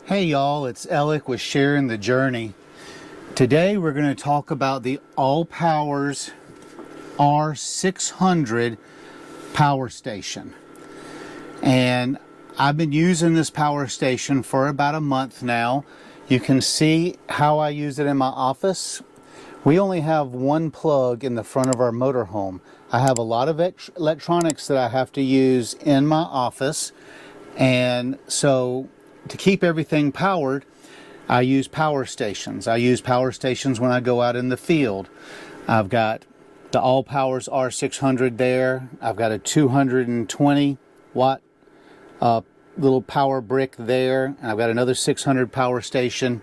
Hey y'all, it's Alec with Sharing the Journey. Today we're going to talk about the ALLPOWERS R600 power station. And I've been using this power station for about a month now. You can see how I use it in my office. We only have one plug in the front of our motorhome. I have a lot of electronics that I have to use in my office, and so to keep everything powered, I use power stations. I use power stations when I go out in the field. I've got the ALLPOWERS R600 there. I've got a 220 watt little power brick there, and I've got another 600 power station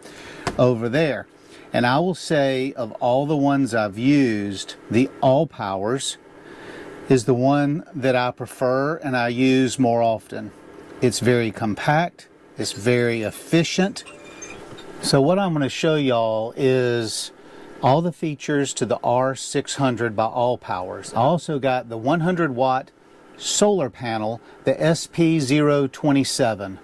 over there. And I will say, of all the ones I've used, the ALLPOWERS is the one that I prefer and I use more often. It's very compact. It's very efficient. So what I'm going to show y'all is all the features to the R600 by ALLPOWERS. I also got the 100 watt solar panel, the SP027.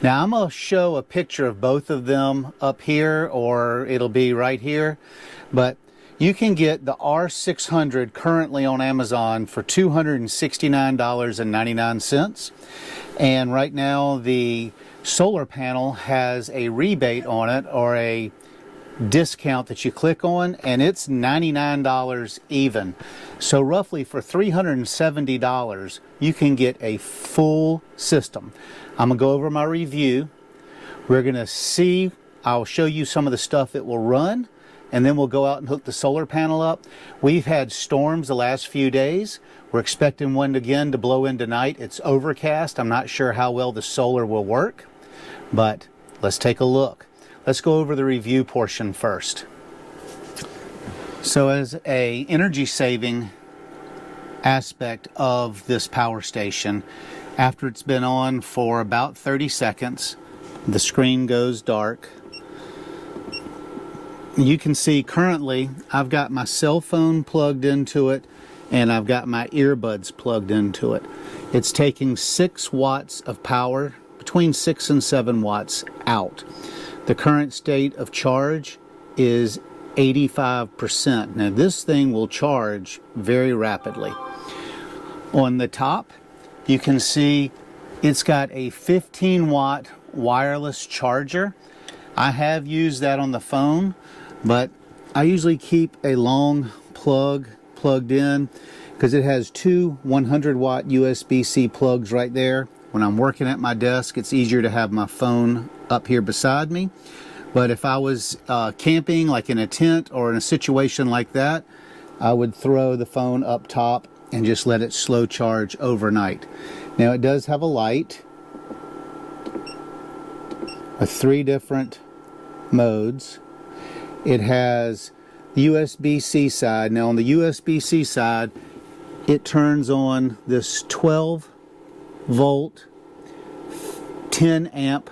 Now I'm going to show a picture of both of them up here, or it'll be right here, but you can get the R600 currently on Amazon for $269.99, and right now the solar panel has a rebate on it, or a discount that you click on, and it's $99 even. So roughly for $370 you can get a full system. I'm gonna go over my review. We're gonna see, I'll show you some of the stuff it will run, and then we'll go out and hook the solar panel up. We've had storms the last few days. We're expecting one again to blow in tonight. It's overcast. I'm not sure how well the solar will work, but let's take a look. Let's go over the review portion first. So as a energy saving aspect of this power station, after it's been on for about 30 seconds, the screen goes dark. You can see currently I've got my cell phone plugged into it and I've got my earbuds plugged into it. It's taking 6 watts of power, between 6 and 7 watts out. The current state of charge is 85%. Now this thing will charge very rapidly. On the top, you can see it's got a 15 watt wireless charger. I have used that on the phone, but I usually keep a long plug plugged in because it has 2 100 watt USB-C plugs right there. When I'm working at my desk, it's easier to have my phone up here beside me. But if I was camping, like in a tent or in a situation like that, I would throw the phone up top and just let it slow charge overnight. Now it does have a light with 3 different modes. It has the USB-C side. Now on the USB-C side, it turns on this 12 volt 10 amp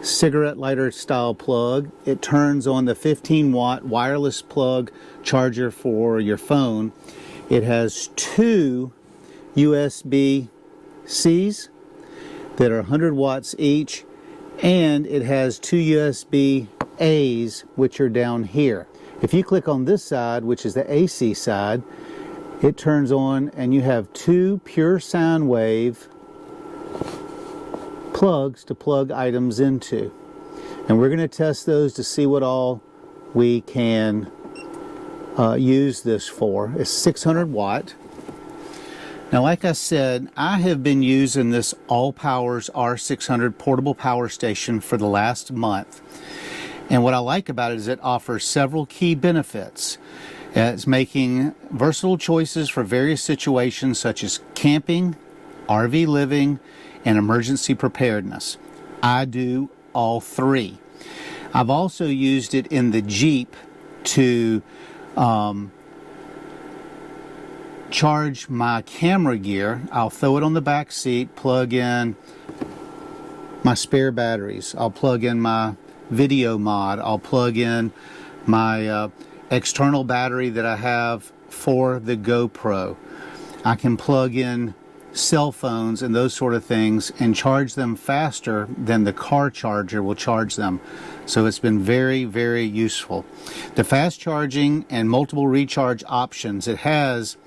cigarette lighter style plug. It turns on the 15 watt wireless plug charger for your phone. It has 2 USB-Cs that are 100 watts each, and it has 2 USB-As which are down here. If you click on this side, which is the AC side, it turns on and you have 2 pure sound wave plugs to plug items into. And we're going to test those to see what all we can use this for. It's 600 watt. Now like I said, I have been using this ALLPOWERS R600 portable power station for the last month. And what I like about it is it offers several key benefits. It's making versatile choices for various situations such as camping, RV living, and emergency preparedness. I do all 3. I've also used it in the Jeep to charge my camera gear. I'll throw it on the back seat, plug in my spare batteries. I'll plug in my video mod. I'll plug in my external battery that I have for the GoPro. I can plug in cell phones and those sort of things and charge them faster than the car charger will charge them. So it's been very, very useful. The fast charging and multiple recharge options it has,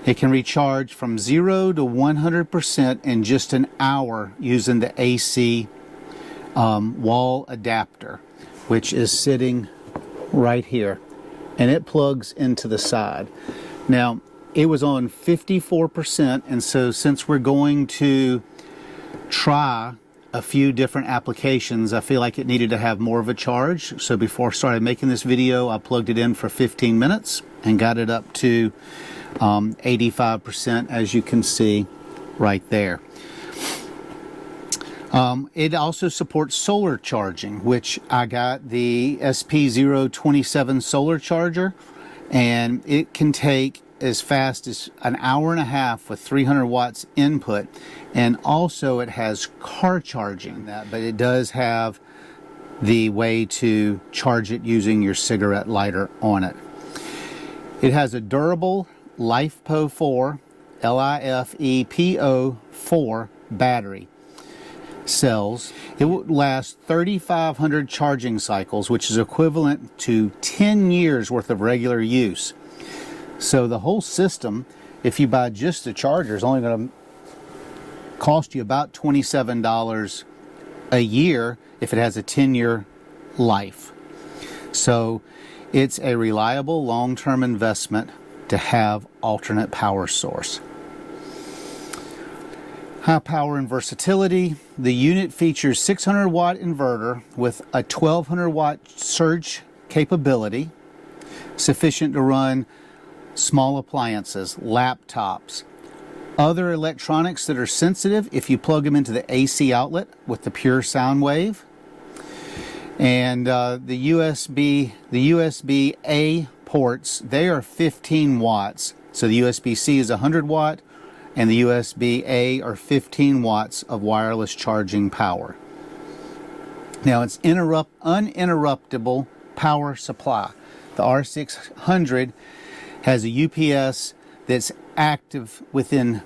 it can recharge from 0 to 100% in just an hour using the AC wall adapter, which is sitting right here, and it plugs into the side. Now, it was on 54%, and so since we're going to try a few different applications, I feel like it needed to have more of a charge. So before I started making this video, I plugged it in for 15 minutes and got it up to 85%, as you can see right there. It also supports solar charging, which I got the SP027 solar charger, and it can take as fast as an hour and a half with 300 watts input, and also it has car charging that, but it does have the way to charge it using your cigarette lighter on it. It has a durable LifePo4 LIFEPO4 battery cells. It will last 3,500 charging cycles, which is equivalent to 10 years worth of regular use. So the whole system, if you buy just the charger, is only going to cost you about $27 a year if it has a 10-year life. So it's a reliable long-term investment to have alternate power source. High power and versatility. The unit features 600 watt inverter with a 1200 watt surge capability, sufficient to run small appliances, laptops, other electronics that are sensitive if you plug them into the AC outlet with the pure sound wave. And the USB-A ports, they are 15 watts. So the USB-C is 100 watt and the USB-A are 15 watts of wireless charging power. Now it's uninterruptible power supply. The R600 has a UPS that's active within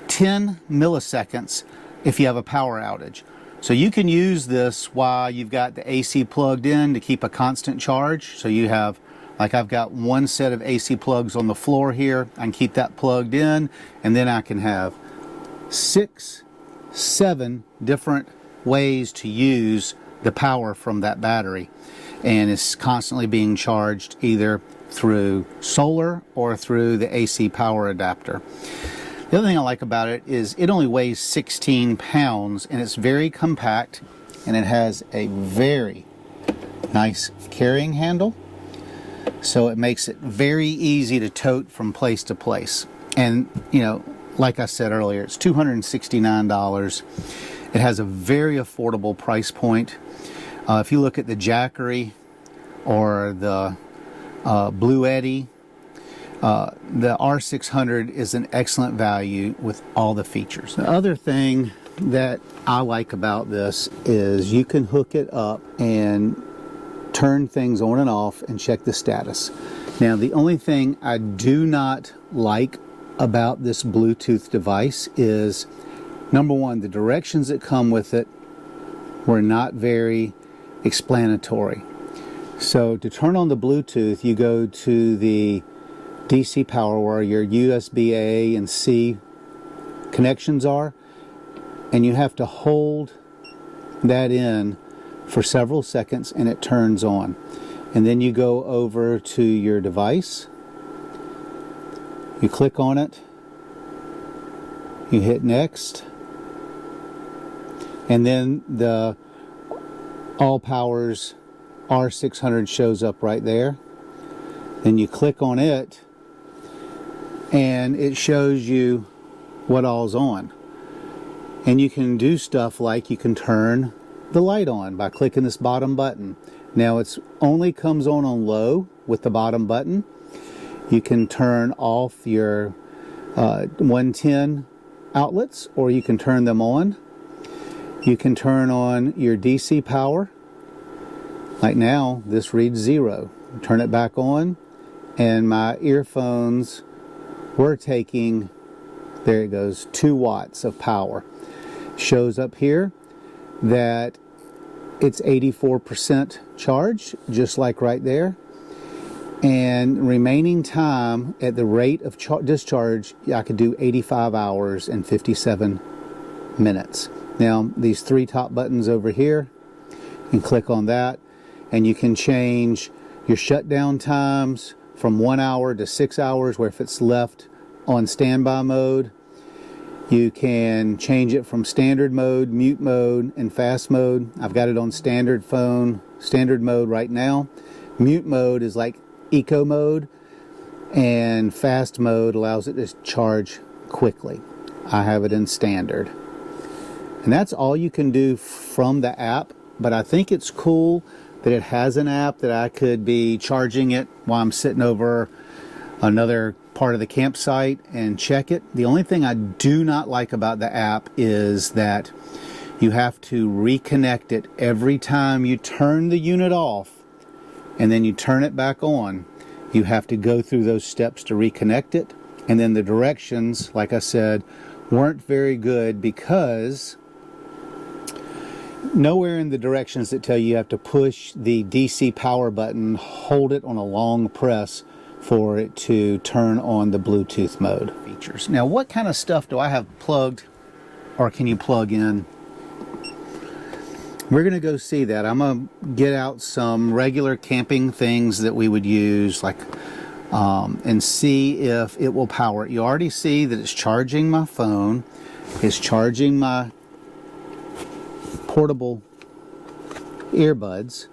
10 milliseconds if you have a power outage. So you can use this while you've got the AC plugged in to keep a constant charge. So you have, like I've got one set of AC plugs on the floor here. I can keep that plugged in, and then I can have 6, 7 different ways to use the power from that battery. And it's constantly being charged either through solar or through the AC power adapter. The other thing I like about it is it only weighs 16 pounds and it's very compact, and it has a very nice carrying handle, so it makes it very easy to tote from place to place. And you know, like I said earlier, it's $269. It has a very affordable price point. If you look at the Jackery or the Blue Eddy, the R600 is an excellent value with all the features. The other thing that I like about this is you can hook it up and turn things on and off and check the status. Now, the only thing I do not like about this Bluetooth device is, number one, the directions that come with it were not very explanatory. So to turn on the Bluetooth, you go to the DC power where your USB-A and C connections are, and you have to hold that in for several seconds and it turns on. And then you go over to your device, you click on it, you hit next, and then the ALLPOWERS R600 shows up right there. Then you click on it and it shows you what all's on. And you can do stuff like you can turn the light on by clicking this bottom button. Now it's only comes on low with the bottom button. You can turn off your 110 outlets, or you can turn them on. You can turn on your DC power. Like now, this reads 0. Turn it back on, and my earphones were taking There it goes, 2 watts of power. Shows up here that it's 84% charge, just like right there. And remaining time at the rate of discharge, I could do 85 hours and 57 minutes. Now, these 3 top buttons over here, you can click on that, and you can change your shutdown times from 1 hour to 6 hours, where if it's left on standby mode. You can change it from standard mode, mute mode, and fast mode. I've got it on standard mode right now. Mute mode is like eco mode, and fast mode allows it to charge quickly. I have it in standard. And that's all you can do from the app, but I think it's cool that it has an app that I could be charging it while I'm sitting over another part of the campsite and check it. The only thing I do not like about the app is that you have to reconnect it every time you turn the unit off and then you turn it back on. You have to go through those steps to reconnect it. And then the directions, like I said, weren't very good, because nowhere in the directions that tell you have to push the DC power button, hold it on a long press for it to turn on the Bluetooth mode features. Now, what kind of stuff do I have plugged, or can you plug in? We're going to go see that. I'm going to get out some regular camping things that we would use, like, and see if it will power it. You already see that it's charging my phone, it's charging my portable earbuds,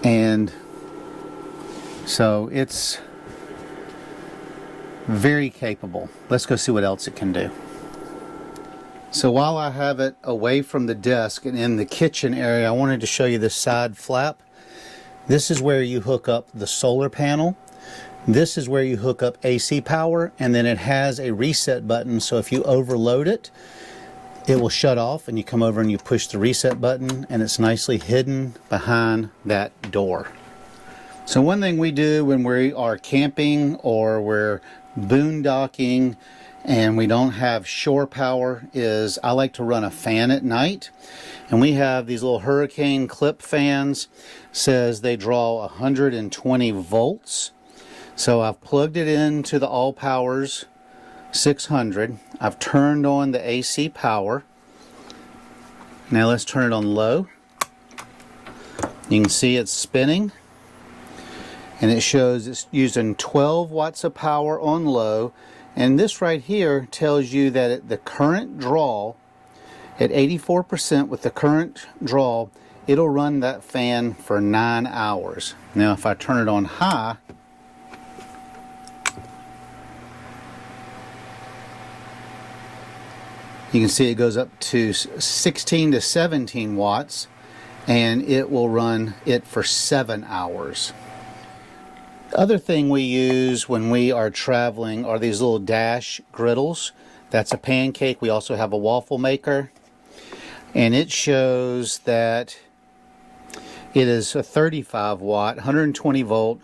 and so it's very capable. Let's go see what else it can do. So while I have it away from the desk and in the kitchen area, I wanted to show you this side flap. This is where you hook up the solar panel. This is where you hook up AC power, and then it has a reset button, so if you overload it, it will shut off, and you come over and you push the reset button, and it's nicely hidden behind that door. So one thing we do when we are camping or we're boondocking and we don't have shore power is I like to run a fan at night. And we have these little hurricane clip fans. Says they draw 120 volts. So I've plugged it into the ALLPOWERS 600. I've turned on the AC power. Now let's turn it on low. You can see it's spinning. And it shows it's using 12 watts of power on low. And this right here tells you that at the current draw, at 84% with the current draw, it'll run that fan for 9 hours. Now if I turn it on high, you can see it goes up to 16 to 17 watts, and it will run it for 7 hours. The other thing we use when we are traveling are these little dash griddles. That's a pancake. We also have a waffle maker. And it shows that it is a 35 watt, 120 volt,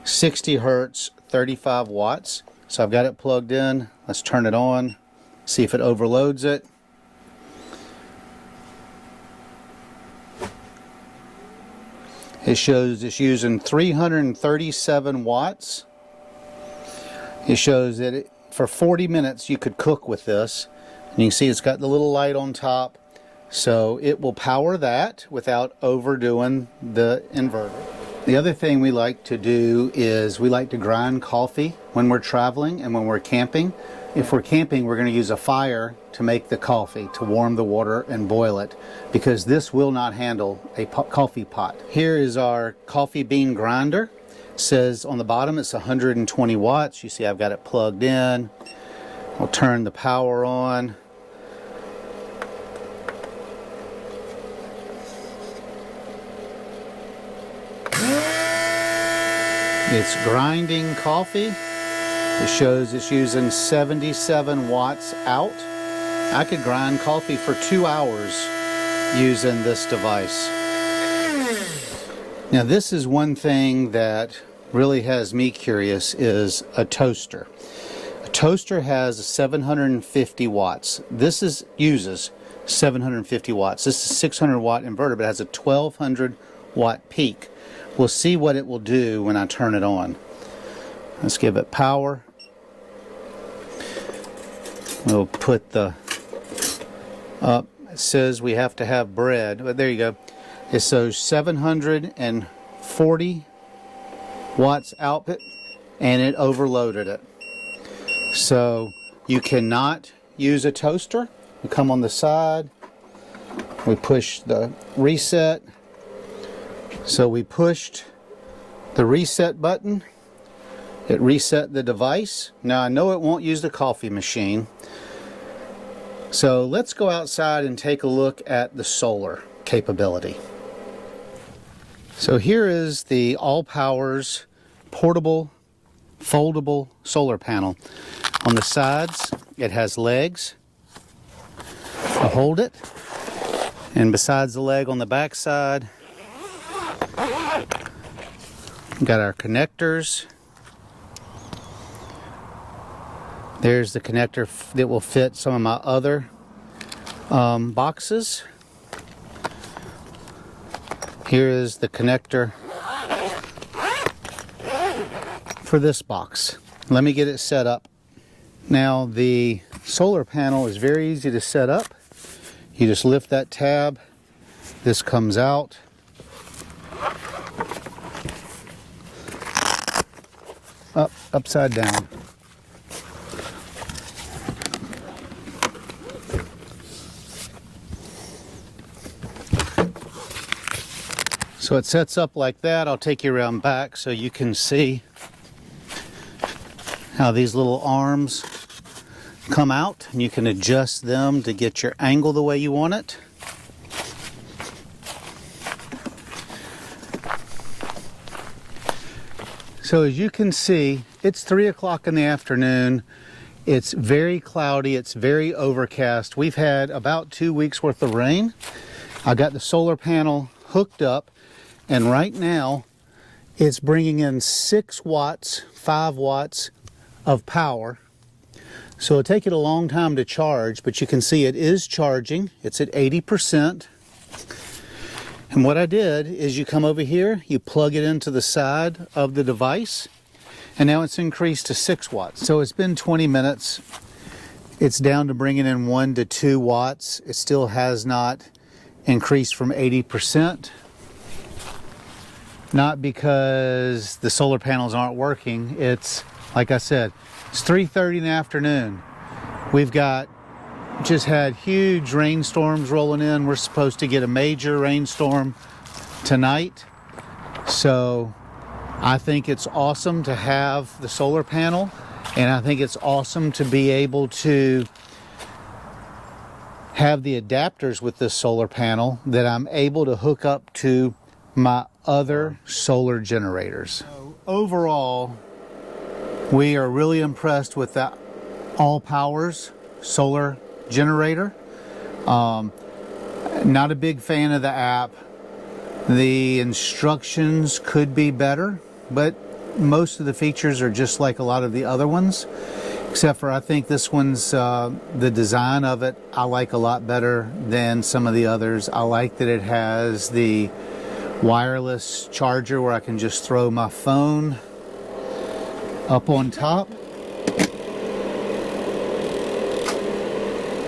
60 hertz, 35 watts. So I've got it plugged in. Let's turn it on, see if it overloads it. It shows it's using 337 watts. It shows that for 40 minutes you could cook with this. And you can see it's got the little light on top. So it will power that without overdoing the inverter. The other thing we like to do is we like to grind coffee when we're traveling and when we're camping. If we're camping, we're going to use a fire to make the coffee, to warm the water and boil it, because this will not handle a coffee pot. Here is our coffee bean grinder. It says on the bottom it's 120 watts. You see I've got it plugged in. I'll turn the power on. It's grinding coffee. It shows it's using 77 watts out. I could grind coffee for 2 hours using this device. Now this is one thing that really has me curious, is a toaster. A toaster has 750 watts. This uses 750 watts. This is a 600 watt inverter, but it has a 1200 watt peak. We'll see what it will do when I turn it on. Let's give it power. We'll put the up. It says we have to have bread, but there you go. It shows 740 watts output, and it overloaded it. So you cannot use a toaster. We come on the side, we push the reset. So we pushed the reset button. It reset the device. Now I know it won't use the coffee machine. So let's go outside and take a look at the solar capability. So here is the ALLPOWERS portable, foldable solar panel. On the sides, it has legs to hold it. And besides the leg on the back side, we've got our connectors. There's the connector that will fit some of my other boxes. Here is the connector for this box. Let me get it set up. Now the solar panel is very easy to set up. You just lift that tab. This comes out. Upside down. So it sets up like that. I'll take you around back so you can see how these little arms come out, and you can adjust them to get your angle the way you want it. So as you can see, it's 3 o'clock in the afternoon. It's very cloudy. It's very overcast. We've had about 2 weeks worth of rain. I got the solar panel hooked up, and right now it's bringing in 6 watts, 5 watts of power. So it'll take it a long time to charge, but you can see it is charging. It's at 80%. And what I did is you come over here, you plug it into the side of the device, and now it's increased to 6 watts. So it's been 20 minutes. It's down to bringing in 1 to 2 watts. It still has not increased from 80%. Not because the solar panels aren't working. It's, like I said, it's 3:30 in the afternoon. We've just had huge rainstorms rolling in. We're supposed to get a major rainstorm tonight. So I think it's awesome to have the solar panel, and I think it's awesome to be able to have the adapters with this solar panel that I'm able to hook up to my other solar generators. So overall, we are really impressed with the ALLPOWERS solar generator. Not a big fan of the app. The instructions could be better, but most of the features are just like a lot of the other ones, except for I think this one's, the design of it, I like a lot better than some of the others. I like that it has the wireless charger where I can just throw my phone up on top.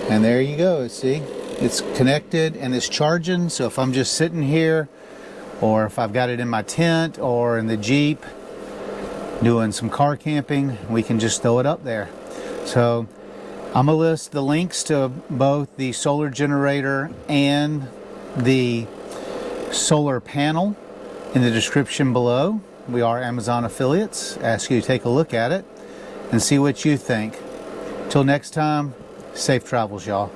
And there you go, see? It's connected and it's charging, so if I'm just sitting here, or if I've got it in my tent or in the Jeep doing some car camping, we can just throw it up there. So I'm gonna list the links to both the solar generator and the solar panel in the description below. We are Amazon affiliates. Ask you to take a look at it and see what you think. Till next time, safe travels, y'all.